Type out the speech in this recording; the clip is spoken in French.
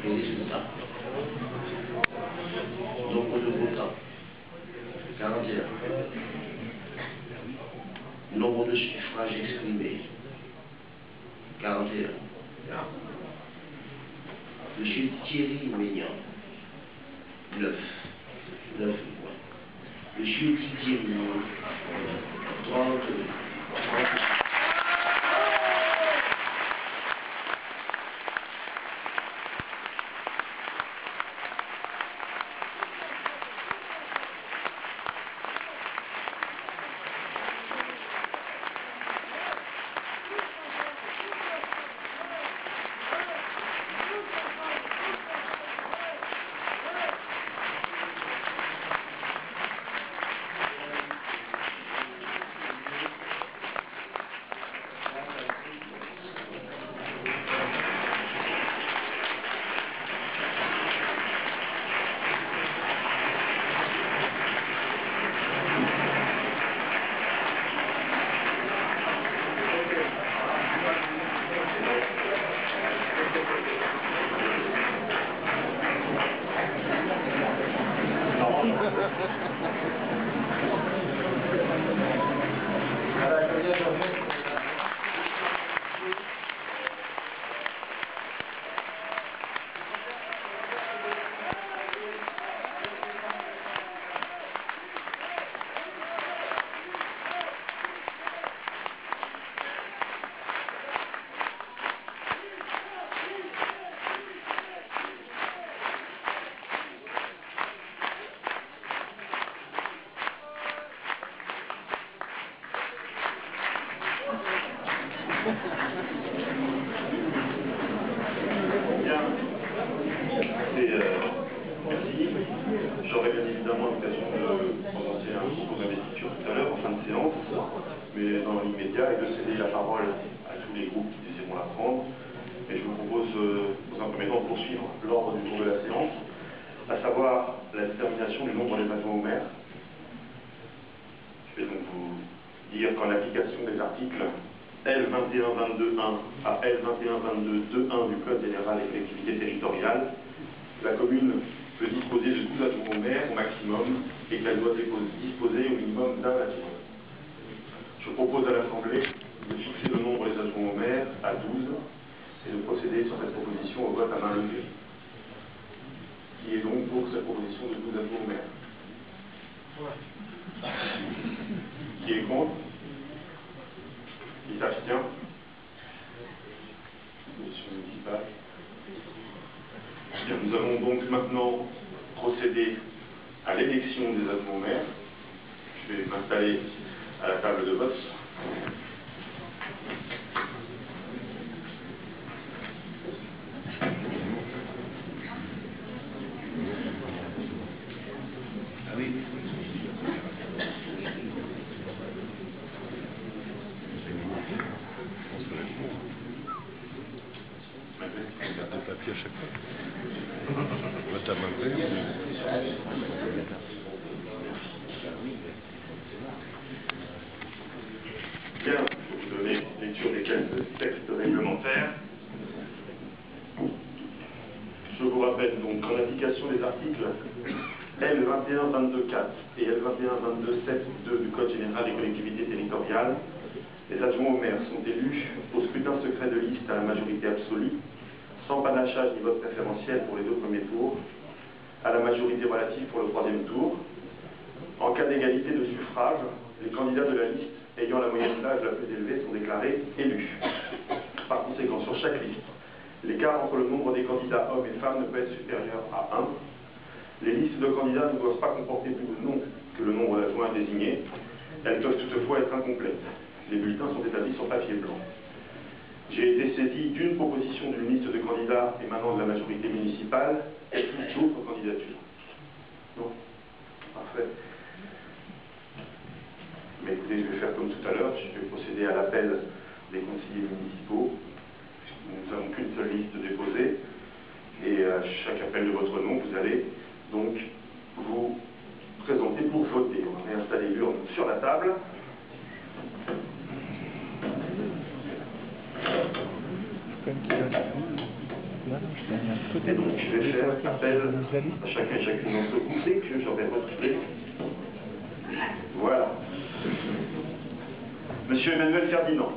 Les résultats. Nombre de votants, 41. Nombre de suffrages exprimés, 41. Monsieur Thierry Maignan, 9. 9 voix. Monsieur Didier Mignon, 30. Bien. Merci. J'aurai bien évidemment l'occasion de prononcer un discours d'investiture tout à l'heure en fin de séance, mais dans l'immédiat, et de céder la parole à tous les groupes qui désireront la prendre. Et je vous propose, dans un premier temps, de poursuivre l'ordre du jour de la séance, à savoir la détermination du nombre des adjoints au maire. Je vais donc vous dire qu'en application des articles L2122.1 à L2122.2.1 du Code général des collectivités territoriales, la commune peut disposer de 12 adjoints au maire au maximum et qu'elle doit disposer au minimum d'un adjoint. Je propose à l'Assemblée de fixer le nombre des adjoints au maire à 12 et de procéder sur cette proposition au vote à main levée. Qui est donc pour cette proposition de 12 adjoints au maire? Qui est contre? Qui s'abstient? Commission municipale. Bien, nous allons donc maintenant procéder à l'élection des adjoints au maire. Je vais m'installer à la table de vote. Ah oui. Regarde le papier à chaque fois. On va t'amener. Bien, je vais vous donner lecture des quelques textes réglementaires. Je vous rappelle donc qu'en application des articles L2122.4 et L2122.7.2 du Code général des collectivités territoriales, les adjoints au maire sont élus au scrutin secret de liste à la majorité absolue, sans panachage ni vote préférentiel pour les 2 premiers tours, à la majorité relative pour le 3e tour. En cas d'égalité de suffrage, les candidats de la liste ayant la moyenne d'âge la plus élevée sont déclarés élus. Par conséquent, sur chaque liste, l'écart entre le nombre des candidats hommes et femmes ne peut être supérieur à 1. Les listes de candidats ne doivent pas comporter plus de noms que le nombre d'adjoints désignés. Elles peuvent toutefois être incomplètes. Les bulletins sont établis sur papier blanc. J'ai été saisi d'une proposition d'une liste de candidats émanant de la majorité municipale. Est-ce qu'il y a d'autres candidatures? Non? Parfait. Mais écoutez, je vais faire comme tout à l'heure, je vais procéder à l'appel des conseillers municipaux. Nous n'avons qu'une seule liste déposée. Et à chaque appel de votre nom, vous allez donc vous présenter pour voter. On va réinstaller l'urne sur la table. Là, je gagne un peu Et donc, je vais faire appel à chacun et chacune d'entre vous dès que j'aurai retiré. Voilà. Monsieur Emmanuel Ferdinand.